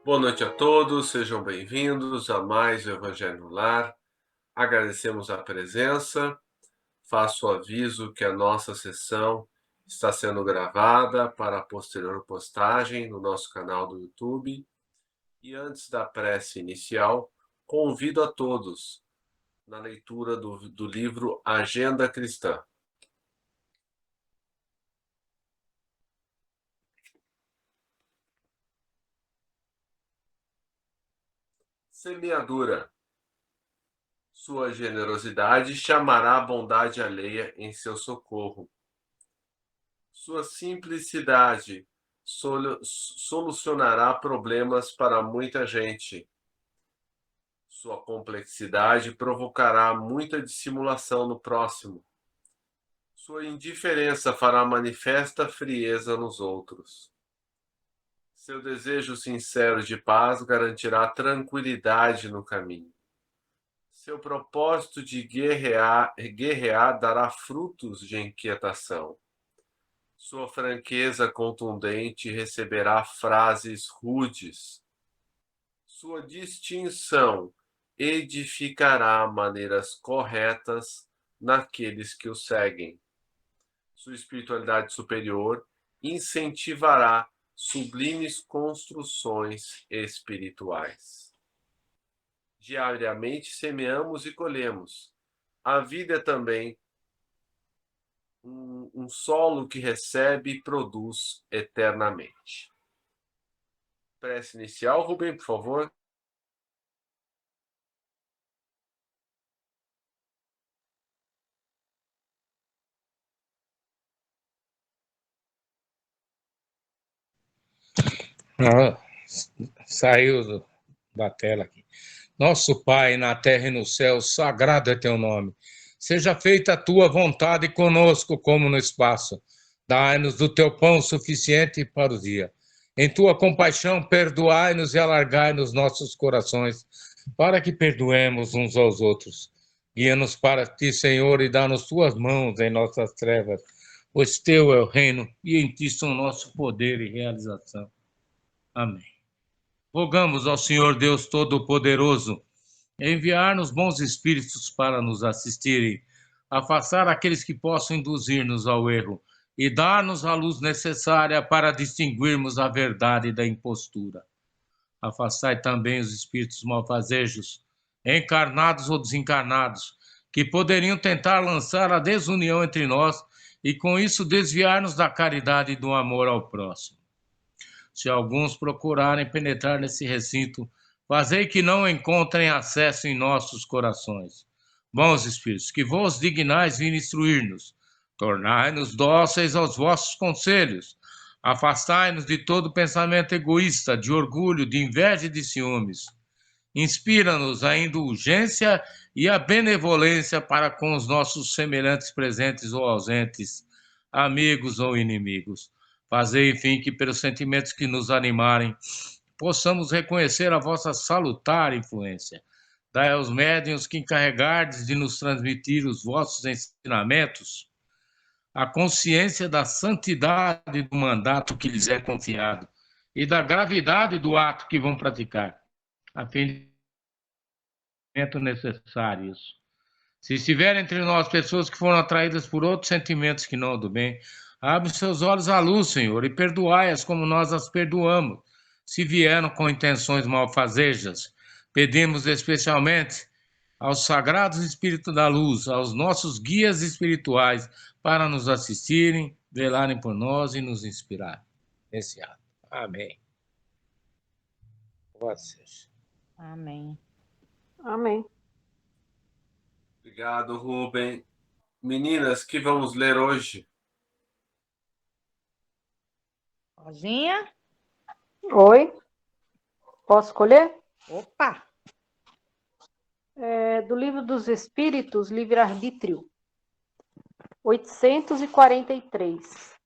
Boa noite a todos, sejam bem-vindos a mais o Evangelho no Lar. Agradecemos a presença. Faço o aviso que a nossa sessão está sendo gravada para a posterior postagem no nosso canal do YouTube. E antes da prece inicial, convido a todos na leitura do livro Agenda Cristã. Semeadura. Sua generosidade chamará a bondade alheia em seu socorro. Sua simplicidade solucionará problemas para muita gente. Sua complexidade provocará muita dissimulação no próximo. Sua indiferença fará manifesta frieza nos outros. Seu desejo sincero de paz garantirá tranquilidade no caminho. Seu propósito de guerrear dará frutos de inquietação. Sua franqueza contundente receberá frases rudes. Sua distinção edificará maneiras corretas naqueles que o seguem. Sua espiritualidade superior incentivará sublimes construções espirituais. Diariamente semeamos e colhemos. A vida é também um solo que recebe e produz eternamente. Prece inicial, Rubem, por favor. Ah, saiu da tela aqui. Nosso Pai, na terra e no céu, sagrado é teu nome. Seja feita a tua vontade conosco como no espaço. Dai-nos do teu pão suficiente para o dia. Em tua compaixão, perdoai-nos e alargai-nos nossos corações, para que perdoemos uns aos outros. Guia-nos para ti, Senhor, e dá-nos tuas mãos em nossas trevas, pois teu é o reino e em ti são nosso poder e realização. Amém. Rogamos ao Senhor Deus Todo-Poderoso enviar-nos bons espíritos para nos assistirem, afastar aqueles que possam induzir-nos ao erro e dar-nos a luz necessária para distinguirmos a verdade da impostura. Afastai também os espíritos malfazejos, encarnados ou desencarnados, que poderiam tentar lançar a desunião entre nós e com isso desviar-nos da caridade e do amor ao próximo. Se alguns procurarem penetrar nesse recinto, fazei que não encontrem acesso em nossos corações. Bons espíritos, que vos dignais vir instruir-nos, tornai-nos dóceis aos vossos conselhos, afastai-nos de todo pensamento egoísta, de orgulho, de inveja e de ciúmes. Inspira-nos a indulgência e a benevolência para com os nossos semelhantes presentes ou ausentes, amigos ou inimigos. Fazei, enfim, que pelos sentimentos que nos animarem, possamos reconhecer a vossa salutar influência. Dai aos médiuns que encarregardes de nos transmitir os vossos ensinamentos a consciência da santidade do mandato que lhes é confiado e da gravidade do ato que vão praticar, a fim de necessários. Se estiver entre nós pessoas que foram atraídas por outros sentimentos que não o do bem, abre seus olhos à luz, Senhor, e perdoai-as como nós as perdoamos. Se vieram com intenções malfazejas, pedimos especialmente aos sagrados Espíritos da Luz, aos nossos guias espirituais, para nos assistirem, velarem por nós e nos inspirar nesse ato. Amém. Pode ser. Amém. Amém. Obrigado, Rubem. Meninas, que vamos ler hoje? Rosinha? Oi? Posso escolher? Opa! Do Livro dos Espíritos, Livre-Arbítrio, 843.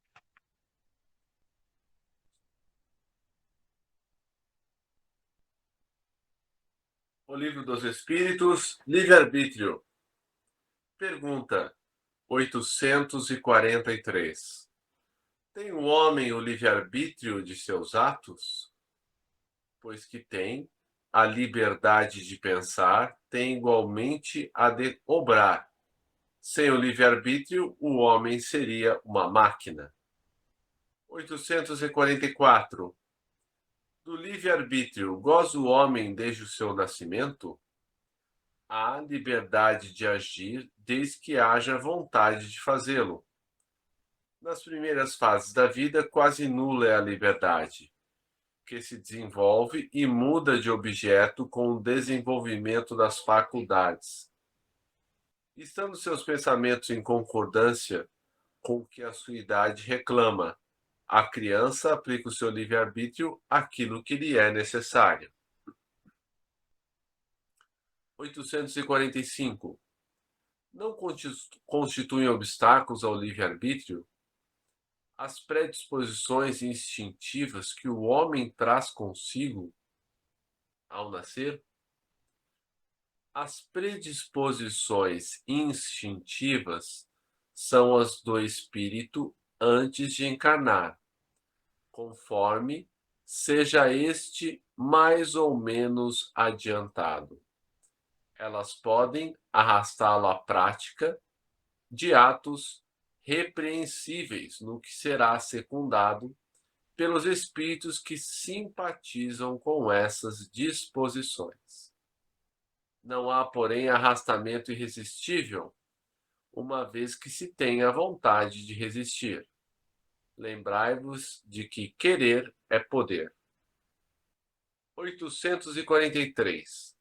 O Livro dos Espíritos, Livre-Arbítrio. Pergunta 843. Tem o homem o livre-arbítrio de seus atos? pois que tem a liberdade de pensar, tem igualmente a de obrar. Sem o livre-arbítrio, o homem seria uma máquina. 844. Do livre-arbítrio goza o homem desde o seu nascimento? Há liberdade de agir desde que haja vontade de fazê-lo. Nas primeiras fases da vida, quase nula é a liberdade, que se desenvolve e muda de objeto com o desenvolvimento das faculdades. Estando seus pensamentos em concordância com o que a sua idade reclama, a criança aplica o seu livre-arbítrio àquilo que lhe é necessário. 845. Não constituem obstáculos ao livre-arbítrio as predisposições instintivas que o homem traz consigo ao nascer? As predisposições instintivas são as do espírito antes de encarnar, conforme seja este mais ou menos adiantado. Elas podem arrastá-lo à prática de atos repreensíveis, no que será secundado pelos espíritos que simpatizam com essas disposições. Não há, porém, arrastamento irresistível, uma vez que se tenha vontade de resistir. Lembrai-vos de que querer é poder. 843.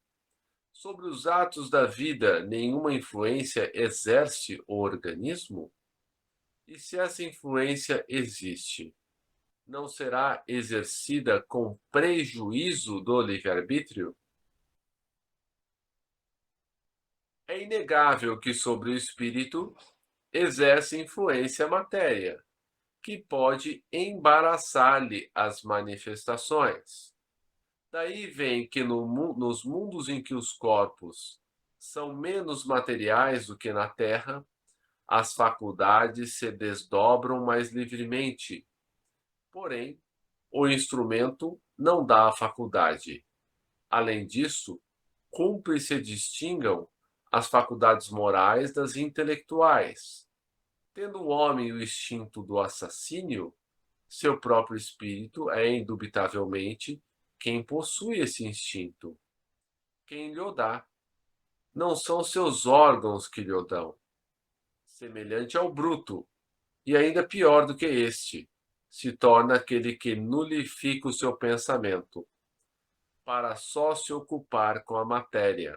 Sobre os atos da vida, nenhuma influência exerce o organismo? E se essa influência existe, não será exercida com prejuízo do livre-arbítrio? É inegável que sobre o espírito exerce influência a matéria, que pode embaraçar-lhe as manifestações. Daí vem que nos mundos em que os corpos são menos materiais do que na Terra, as faculdades se desdobram mais livremente. Porém, o instrumento não dá a faculdade. Além disso, cumpre se distingam as faculdades morais das intelectuais. Tendo o homem o instinto do assassínio, seu próprio espírito é indubitavelmente quem possui esse instinto. Quem lhe o dá. Não são seus órgãos que lhe o dão. Semelhante ao bruto, e ainda pior do que este, se torna aquele que nulifica o seu pensamento, para só se ocupar com a matéria,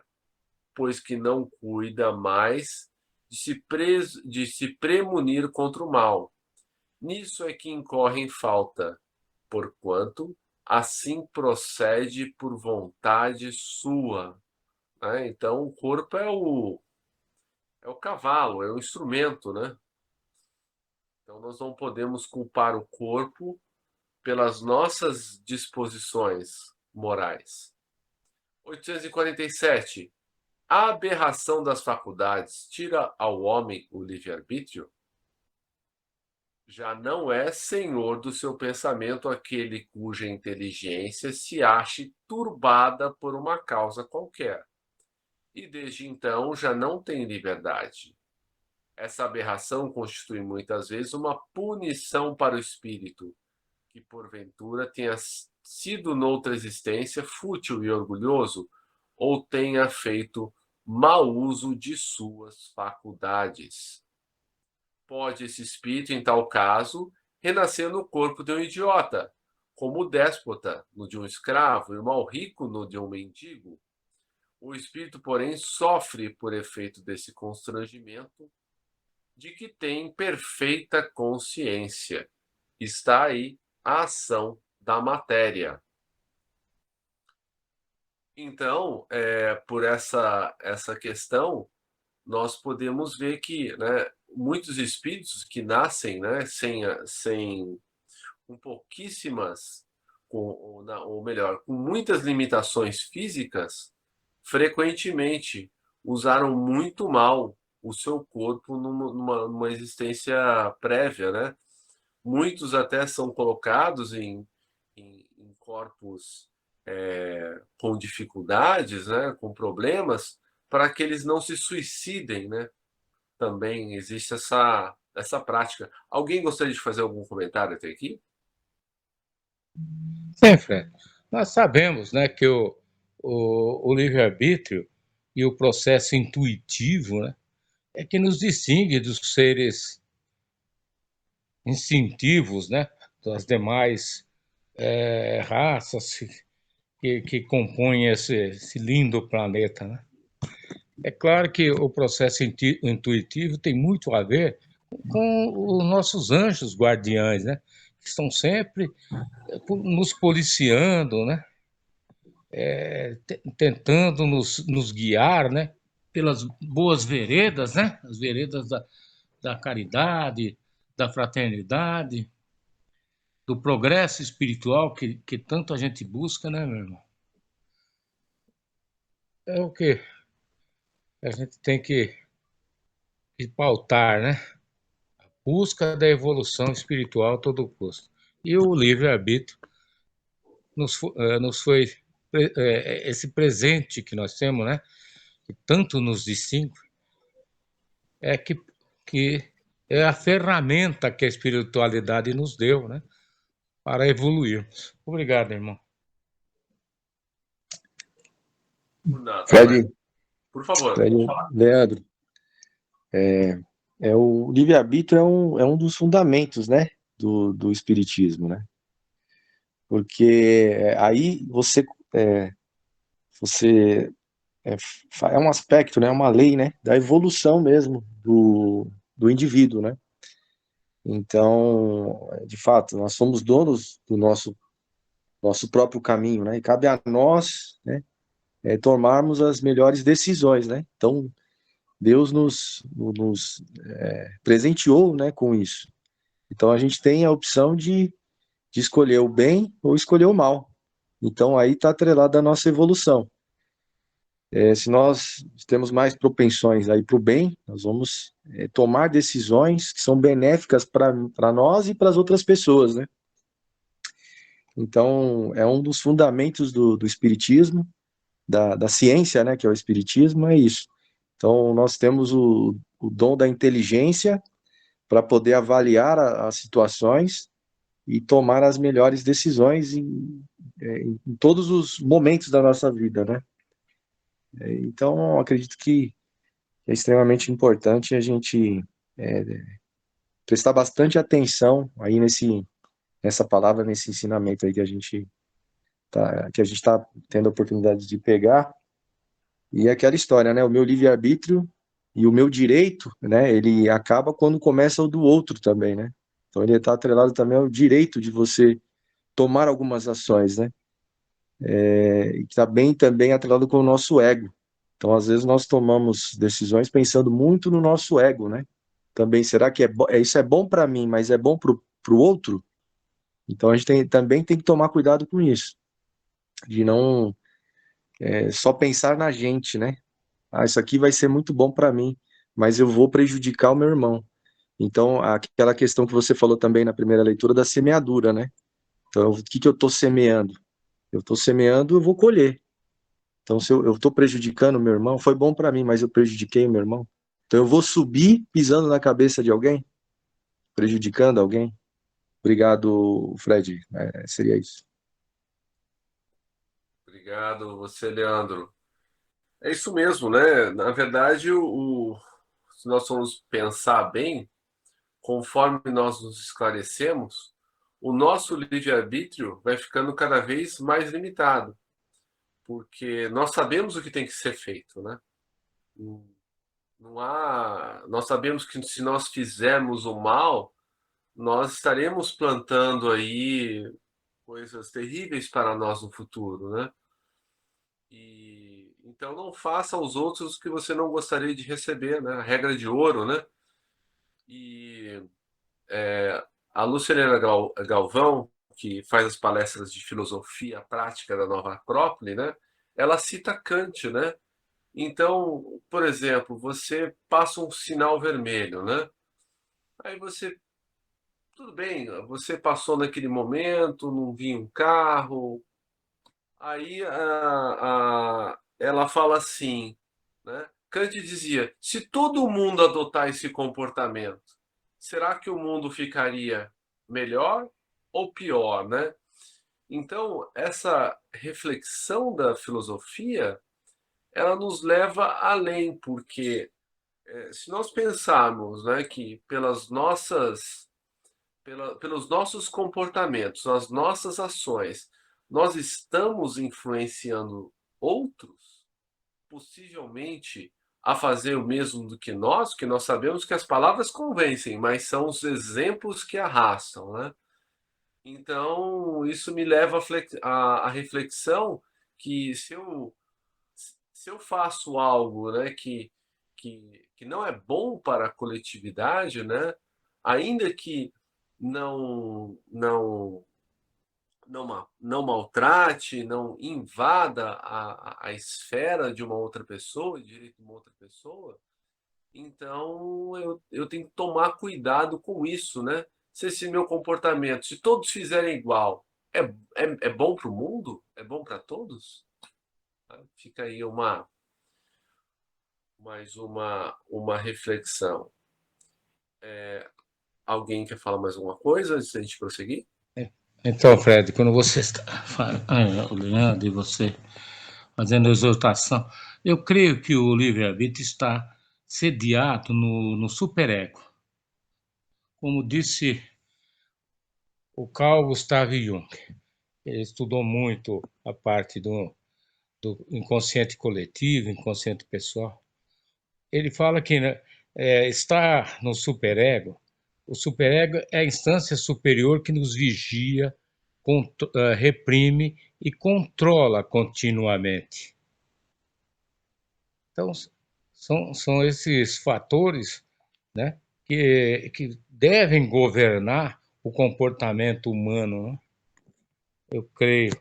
pois que não cuida mais de se premunir contra o mal. Nisso é que incorre em falta, porquanto assim procede por vontade sua. Né? Então, o corpo é o cavalo, é o instrumento, né? Então, nós não podemos culpar o corpo pelas nossas disposições morais. 847. A aberração das faculdades tira ao homem o livre-arbítrio? Já não é senhor do seu pensamento aquele cuja inteligência se ache turbada por uma causa qualquer. E desde então já não tem liberdade. Essa aberração constitui muitas vezes uma punição para o espírito, que porventura tenha sido noutra existência fútil e orgulhoso, ou tenha feito mau uso de suas faculdades. Pode esse espírito, em tal caso, renascer no corpo de um idiota, como o déspota no de um escravo e o mal rico no de um mendigo. O espírito, porém, sofre por efeito desse constrangimento de que tem perfeita consciência. Está aí a ação da matéria. Então, por essa questão, nós podemos ver que, né, muitos espíritos que nascem, né, com pouquíssimas, ou melhor, com muitas limitações físicas, frequentemente usaram muito mal o seu corpo numa existência prévia, né? Muitos até são colocados em corpos com dificuldades, né, com problemas, para que eles não se suicidem, né? Também existe essa prática. Alguém gostaria de fazer algum comentário até aqui? Sim, Fred. Nós sabemos, né, que o livre-arbítrio e o processo intuitivo, né, é que nos distingue dos seres instintivos, né, das demais raças que compõem esse lindo planeta, né? É claro que o processo intuitivo tem muito a ver com os nossos anjos guardiães, né? Que estão sempre nos policiando, né? Tentando nos guiar, né? Pelas boas veredas, né? As veredas da caridade, da fraternidade, do progresso espiritual que tanto a gente busca, né, meu irmão? É o que a gente tem que pautar, né? Busca da evolução espiritual a todo custo. E o livre-arbítrio nos foi esse presente que nós temos, né? Que tanto nos distingue, é que é a ferramenta que a espiritualidade nos deu, né? Para evoluirmos. Obrigado, irmão. Por nada, Fred, por favor. Fred, Leandro, o livre-arbítrio é um dos fundamentos, né, do espiritismo, né? Porque aí você é um aspecto, né, uma lei, né, da evolução mesmo do indivíduo, né? Então, de fato, nós somos donos do nosso próprio caminho, né? E cabe a nós, né, tomarmos as melhores decisões, né? Então, Deus nos presenteou, né, com isso. Então a gente tem a opção de escolher o bem ou escolher o mal. Então aí está atrelada a nossa evolução. Se nós temos mais propensões aí para o bem, nós vamos tomar decisões que são benéficas para nós e para as outras pessoas, né? Então é um dos fundamentos do espiritismo, da ciência, né, que é o espiritismo, é isso. Então nós temos o dom da inteligência para poder avaliar as situações e tomar as melhores decisões em todos os momentos da nossa vida, né? Então, acredito que é extremamente importante a gente é, prestar bastante atenção aí nessa palavra, nesse ensinamento aí que a gente tá tendo a oportunidade de pegar. E é aquela história, né? O meu livre-arbítrio e o meu direito, né? Ele acaba quando começa o do outro também, né? Então ele está atrelado também ao direito de você tomar algumas ações, né? E está bem também atrelado com o nosso ego. Então, às vezes, nós tomamos decisões pensando muito no nosso ego, né? Também, será que isso é bom para mim, mas é bom para o outro? Então, a gente também tem que tomar cuidado com isso, de não só pensar na gente, né? Ah, isso aqui vai ser muito bom para mim, mas eu vou prejudicar o meu irmão. Então, aquela questão que você falou também na primeira leitura da semeadura, né? Então, o que eu estou semeando? Eu estou semeando, eu vou colher. Então, se eu estou prejudicando o meu irmão, foi bom para mim, mas eu prejudiquei o meu irmão. Então, eu vou subir pisando na cabeça de alguém, prejudicando alguém. Obrigado, Fred. Seria isso. Obrigado, você, Leandro. É isso mesmo, né? Na verdade, se nós formos pensar bem, conforme nós nos esclarecemos, o nosso livre-arbítrio vai ficando cada vez mais limitado, porque nós sabemos o que tem que ser feito, né? Não há, nós sabemos que se nós fizermos o mal, nós estaremos plantando aí coisas terríveis para nós no futuro, né? E então não faça aos outros o que você não gostaria de receber, né? A regra de ouro, né? E a Lucilena Galvão, que faz as palestras de filosofia prática da Nova Acrópole, né? Ela cita Kant, né? Então, por exemplo, você passa um sinal vermelho, né? Aí você, tudo bem, você passou naquele momento, não vinha um carro, Aí ela fala assim, né? Kant dizia: se todo mundo adotar esse comportamento, será que o mundo ficaria melhor ou pior, né? Então, essa reflexão da filosofia, ela nos leva além, porque se nós pensarmos, né, que pelos nossos comportamentos, as nossas ações, nós estamos influenciando outros, possivelmente a fazer o mesmo do que nós sabemos que as palavras convencem, mas são os exemplos que arrastam, né? Então, isso me leva à reflexão que se eu faço algo, né, que não é bom para a coletividade, né, ainda que não não maltrate, não invada a esfera de uma outra pessoa, o direito de uma outra pessoa, então eu tenho que tomar cuidado com isso, né? Se esse meu comportamento, se todos fizerem igual, é bom para o mundo? É bom para todos? Fica aí mais uma reflexão. Alguém quer falar mais alguma coisa antes da gente prosseguir? Então, Fred, quando você está falando, o Leandro e você fazendo a exortação, eu creio que o livre-arbítrio está sediado no superego. Como disse o Carl Gustav Jung, ele estudou muito a parte do inconsciente coletivo, inconsciente pessoal. Ele fala que, né, está no superego. O superego é a instância superior que nos vigia, reprime e controla continuamente. Então, são esses fatores, né, que devem governar o comportamento humano, né? Eu creio.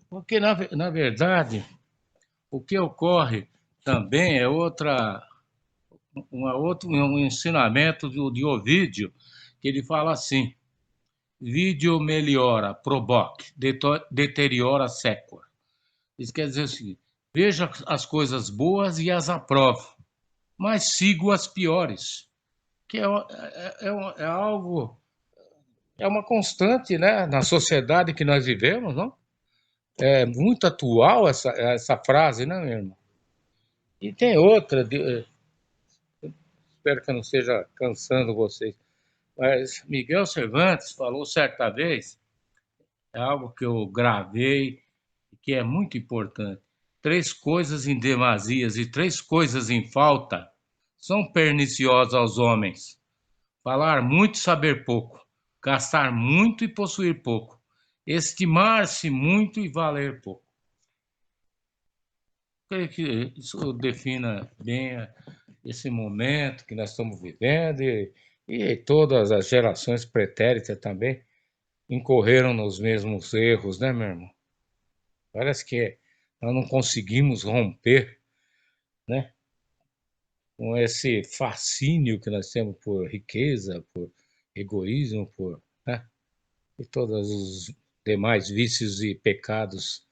Porque, na verdade, o que ocorre também é um ensinamento de Ovídio, que ele fala assim: vídeo meliora, proboc, deteriora sequor. Isso quer dizer o seguinte: veja as coisas boas e as aprovo, mas sigo as piores, que é algo, é uma constante, né, na sociedade que nós vivemos, não? É muito atual essa frase, né, meu irmão? E tem outra, espero que eu não esteja cansando vocês, mas Miguel Cervantes falou certa vez, é algo que eu gravei, que é muito importante. 3 coisas em demasias e 3 coisas em falta são perniciosas aos homens: falar muito e saber pouco, gastar muito e possuir pouco, estimar-se muito e valer pouco. Creio que isso defina bem esse momento que nós estamos vivendo e todas as gerações pretéritas também incorreram nos mesmos erros, né, meu irmão? Parece que nós não conseguimos romper, né, com esse fascínio que nós temos por riqueza, por egoísmo, né, e todos os demais vícios e pecados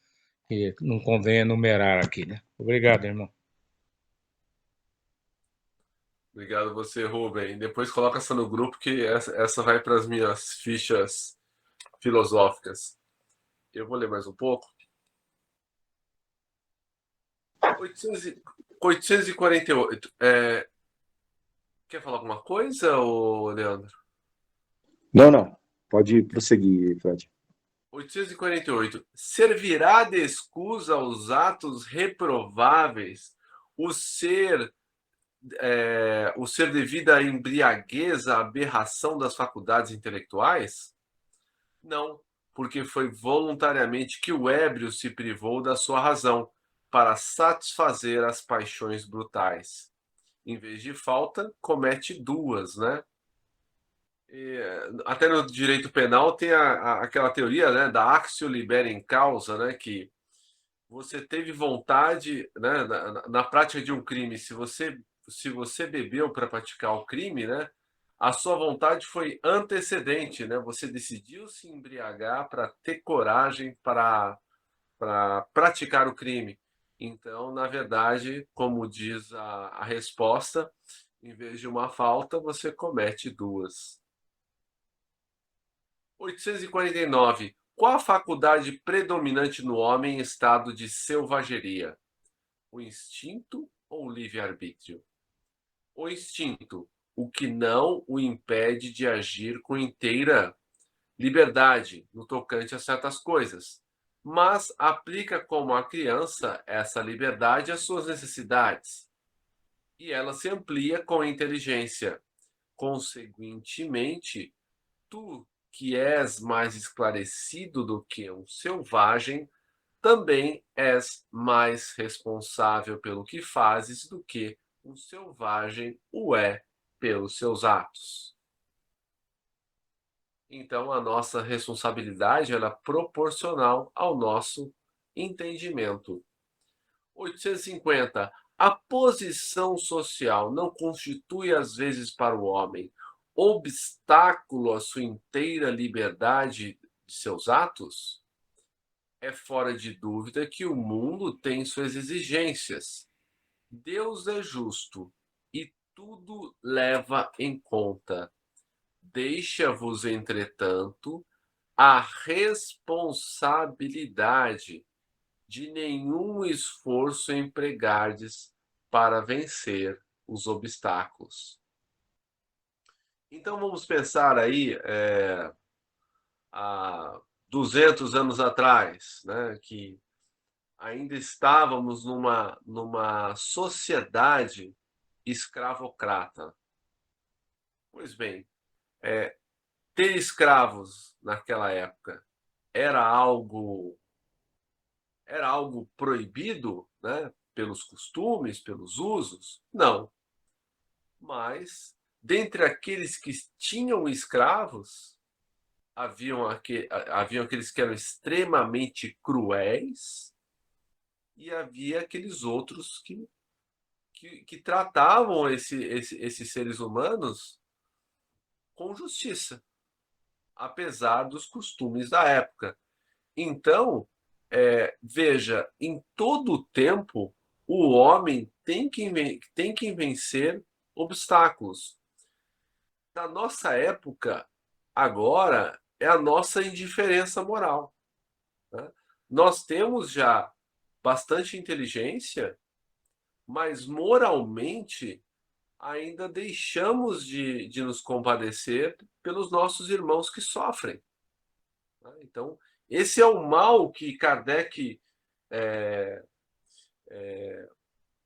que não convém enumerar aqui, né? Obrigado, irmão. Obrigado você, Rubem. Depois coloca essa no grupo que essa vai para as minhas fichas filosóficas. Eu vou ler mais um pouco. 848. Quer falar alguma coisa, Leandro? Não. Pode prosseguir, Fred. 848. Servirá de escusa aos atos reprováveis o ser devido à embriaguez, à aberração das faculdades intelectuais? Não, porque foi voluntariamente que o ébrio se privou da sua razão para satisfazer as paixões brutais. Em vez de falta, comete duas, né? Até no direito penal tem aquela teoria, né, da actio libera in causa, né, que você teve vontade, né, na prática de um crime, se você bebeu para praticar o crime, né, a sua vontade foi antecedente, né, você decidiu se embriagar para ter coragem praticar o crime. Então, na verdade, como diz a resposta, em vez de uma falta, você comete duas. 849. Qual a faculdade predominante no homem em estado de selvageria? O instinto ou o livre-arbítrio? O instinto, o que não o impede de agir com inteira liberdade no tocante a certas coisas, mas aplica como a criança essa liberdade às suas necessidades, e ela se amplia com a inteligência. Consequentemente, tu, que és mais esclarecido do que um selvagem, também és mais responsável pelo que fazes do que um selvagem o é pelos seus atos. Então, a nossa responsabilidade ela é proporcional ao nosso entendimento. 850. A posição social não constitui, às vezes, para o homem obstáculo à sua inteira liberdade de seus atos? É fora de dúvida que o mundo tem suas exigências. Deus é justo e tudo leva em conta. Deixa-vos, entretanto, a responsabilidade de nenhum esforço empregardes para vencer os obstáculos. Então vamos pensar aí há 200 anos atrás, né, que ainda estávamos numa sociedade escravocrata. Pois bem, ter escravos naquela época era algo proibido, né, pelos costumes, pelos usos? Não. Mas, dentre aqueles que tinham escravos, haviam aqueles que eram extremamente cruéis e havia aqueles outros que tratavam esses seres humanos com justiça, apesar dos costumes da época. Então, veja, em todo o tempo, o homem tem que vencer obstáculos. Na nossa época, agora, é a nossa indiferença moral, né? Nós temos já bastante inteligência, mas moralmente ainda deixamos de nos compadecer pelos nossos irmãos que sofrem, né? Então, esse é o mal que Kardec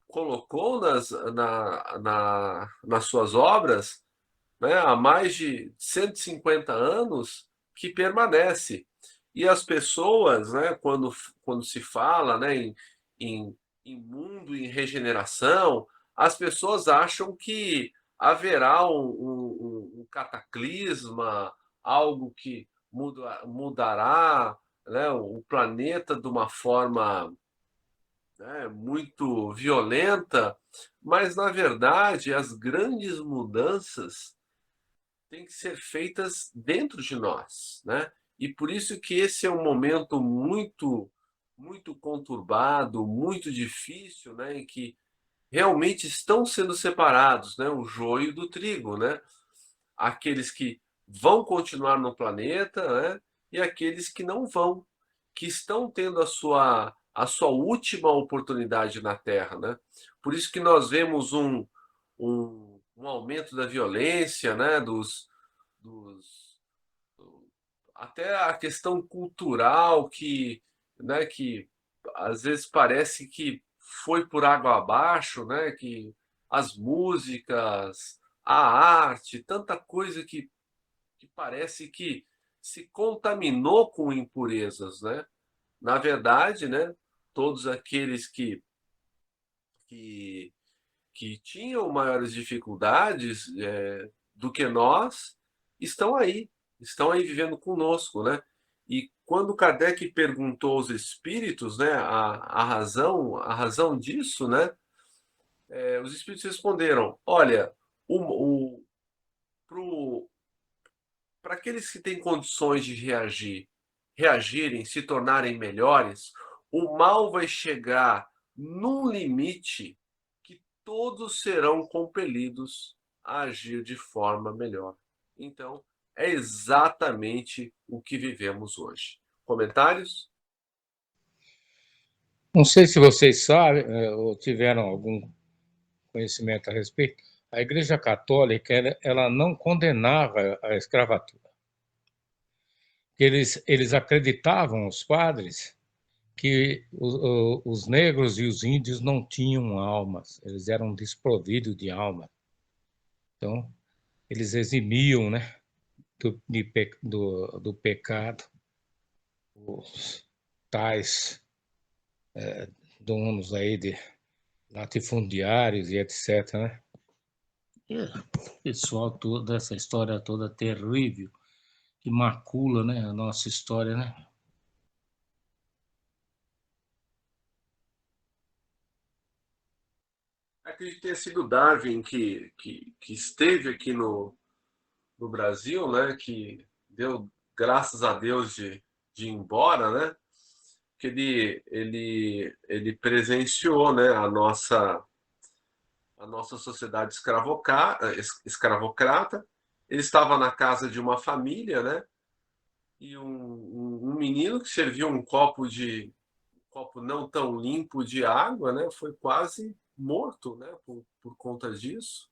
colocou nas suas obras, né, há mais de 150 anos, que permanece. E as pessoas, né, quando se fala, né, em mundo em regeneração, as pessoas acham que haverá um cataclisma, algo que mudará, né, o planeta de uma forma, né, muito violenta, mas, na verdade, as grandes mudanças têm que ser feitas dentro de nós, né? E por isso que esse é um momento muito, muito conturbado, muito difícil, né? Em que realmente estão sendo separados, né? O joio do trigo, né? Aqueles que vão continuar no planeta, né? E aqueles que não vão, que estão tendo a sua última oportunidade na Terra, né? Por isso que nós vemos um aumento da violência, né? Até a questão cultural né, que às vezes parece que foi por água abaixo, né? Que as músicas, a arte, tanta coisa que parece que se contaminou com impurezas, né? Na verdade, né, todos aqueles que, que tinham maiores dificuldades do que nós estão aí vivendo conosco, né? E quando Kardec perguntou aos espíritos, né, a razão disso, né, os espíritos responderam: olha, para aqueles que têm condições de reagirem, se tornarem melhores, o mal vai chegar num limite que todos serão compelidos a agir de forma melhor. Então, é exatamente o que vivemos hoje. Comentários? Não sei se vocês sabem ou tiveram algum conhecimento a respeito. A Igreja Católica ela não condenava a escravatura. Eles acreditavam, os padres, que os negros e os índios não tinham almas, eles eram desprovidos de alma. Então, eles eximiam, né, do pecado os tais donos aí de latifundiários e etc, né? E pessoal, toda essa história toda terrível que macula, né, a nossa história, né? Acredito que tenha sido Darwin que esteve aqui no Brasil, né? Que deu graças a Deus de ir embora, né? Que ele presenciou, né? A nossa sociedade escravocrata. Ele estava na casa de uma família, né? E um menino que serviu um copo não tão limpo de água, né? Foi quase morto, né? Por conta disso.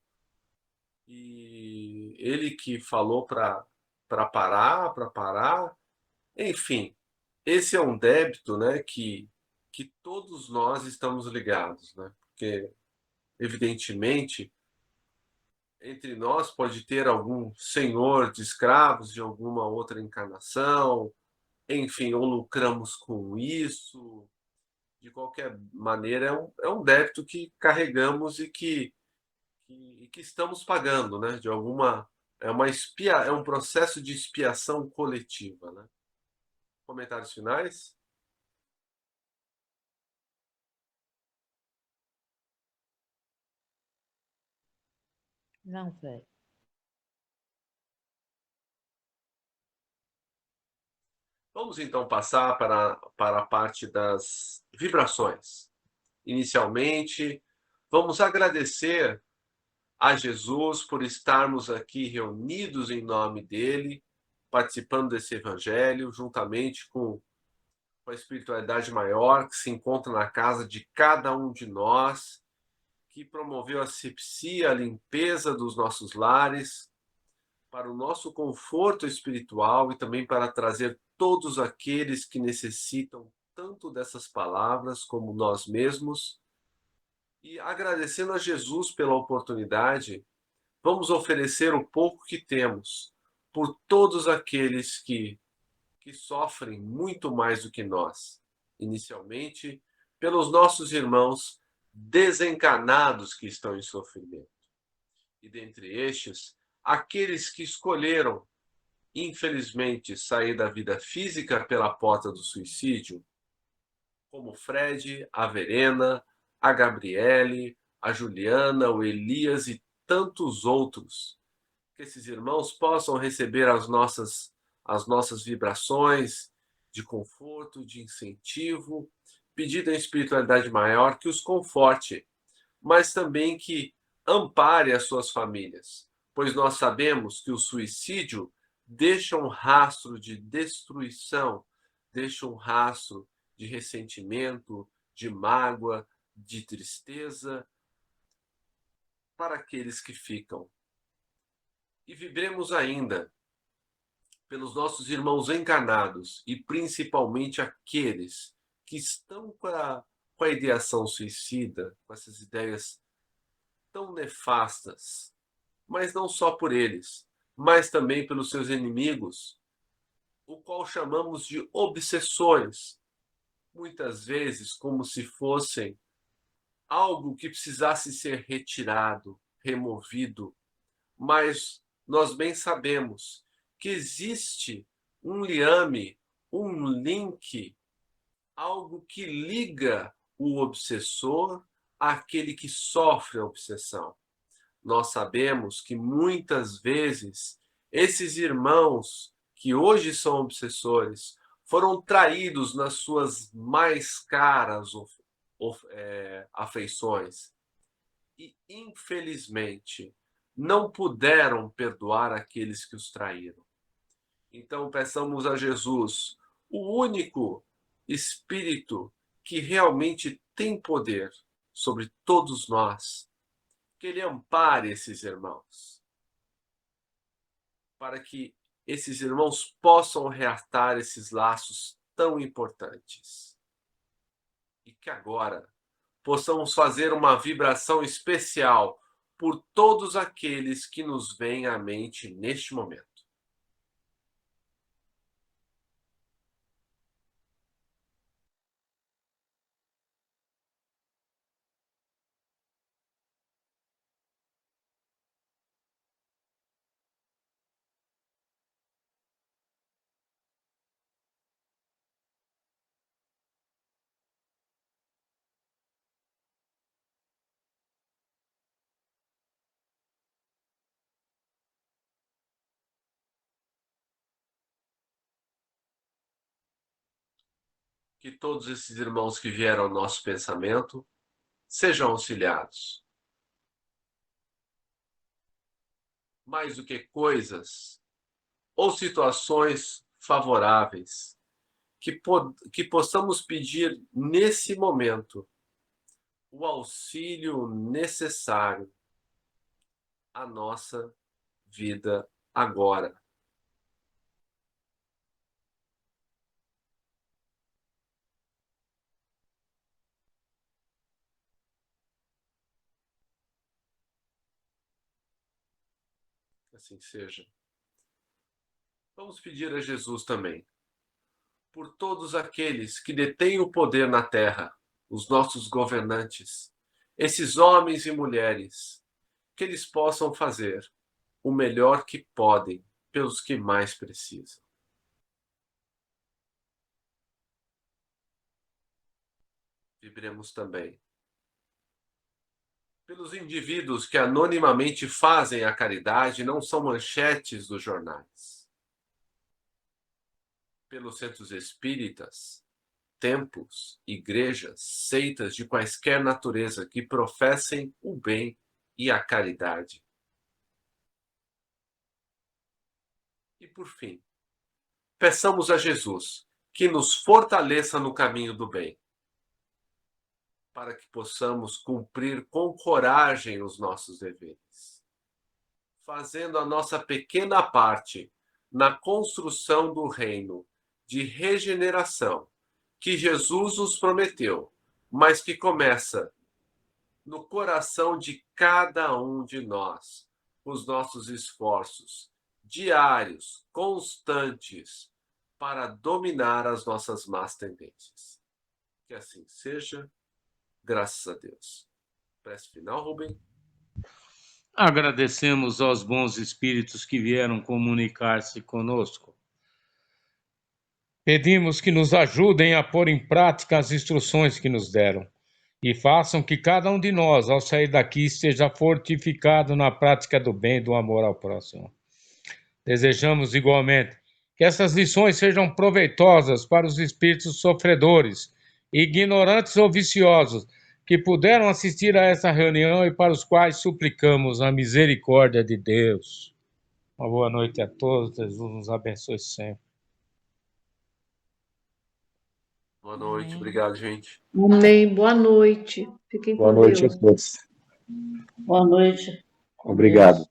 E ele que falou para parar. Enfim, esse é um débito, né? Que todos nós estamos ligados, né? Porque evidentemente entre nós pode ter algum senhor de escravos de alguma outra encarnação, enfim, ou lucramos com isso. De qualquer maneira, é um débito que carregamos e que estamos pagando, né? De alguma. É um processo de expiação coletiva, né? Comentários finais? Não, velho. Vamos então passar para a parte das vibrações. Inicialmente, vamos agradecer a Jesus por estarmos aqui reunidos em nome dele, participando desse evangelho, juntamente com a espiritualidade maior que se encontra na casa de cada um de nós, que promoveu a asepsia, a limpeza dos nossos lares, para o nosso conforto espiritual e também para trazer todos aqueles que necessitam tanto dessas palavras como nós mesmos. E agradecendo a Jesus pela oportunidade, vamos oferecer o pouco que temos por todos aqueles que sofrem muito mais do que nós. Inicialmente, pelos nossos irmãos desencarnados que estão em sofrimento. E dentre estes, aqueles que escolheram, infelizmente, sair da vida física pela porta do suicídio, como Fred, a Verena, a Gabriele, a Juliana, o Elias e tantos outros. Que esses irmãos possam receber as nossas vibrações de conforto, de incentivo, pedindo à espiritualidade maior que os conforte, mas também que ampare as suas famílias, pois nós sabemos que o suicídio deixa um rastro de destruição, deixa um rastro de ressentimento, de mágoa, de tristeza para aqueles que ficam. E vibremos ainda pelos nossos irmãos encarnados e principalmente aqueles que estão com a ideação suicida, com essas ideias tão nefastas, mas não só por eles, mas também pelos seus inimigos, o qual chamamos de obsessores, muitas vezes como se fossem algo que precisasse ser retirado, removido, mas nós bem sabemos que existe um liame, um link, algo que liga o obsessor àquele que sofre a obsessão. Nós sabemos que muitas vezes esses irmãos que hoje são obsessores foram traídos nas suas mais caras afeições e, infelizmente, não puderam perdoar aqueles que os traíram. Então, peçamos a Jesus, o único Espírito que realmente tem poder sobre todos nós, que Ele ampare esses irmãos, para que esses irmãos possam reatar esses laços tão importantes. E que agora possamos fazer uma vibração especial por todos aqueles que nos vêm à mente neste momento. Que todos esses irmãos que vieram ao nosso pensamento sejam auxiliados. Mais do que coisas ou situações favoráveis, que possamos pedir nesse momento o auxílio necessário à nossa vida agora. Assim seja. Vamos pedir a Jesus também, por todos aqueles que detêm o poder na terra, os nossos governantes, esses homens e mulheres, que eles possam fazer o melhor que podem pelos que mais precisam. Vibremos também pelos indivíduos que anonimamente fazem a caridade e não são manchetes dos jornais. Pelos centros espíritas, templos, igrejas, seitas de quaisquer natureza que professem o bem e a caridade. E por fim, peçamos a Jesus que nos fortaleça no caminho do bem, para que possamos cumprir com coragem os nossos deveres, fazendo a nossa pequena parte na construção do reino de regeneração que Jesus nos prometeu, mas que começa no coração de cada um de nós, os nossos esforços diários, constantes, para dominar as nossas más tendências. Que assim seja. Graças a Deus. Prece final, Rubem. Agradecemos aos bons espíritos que vieram comunicar-se conosco. Pedimos que nos ajudem a pôr em prática as instruções que nos deram e façam que cada um de nós, ao sair daqui, esteja fortificado na prática do bem e do amor ao próximo. Desejamos igualmente que essas lições sejam proveitosas para os espíritos sofredores, ignorantes ou viciosos, que puderam assistir a essa reunião e para os quais suplicamos a misericórdia de Deus. Uma boa noite a todos, Jesus nos abençoe sempre. Boa noite, obrigado, gente. Amém. Boa noite. Fiquem Boa com noite a Deus. todos. Boa noite. Obrigado.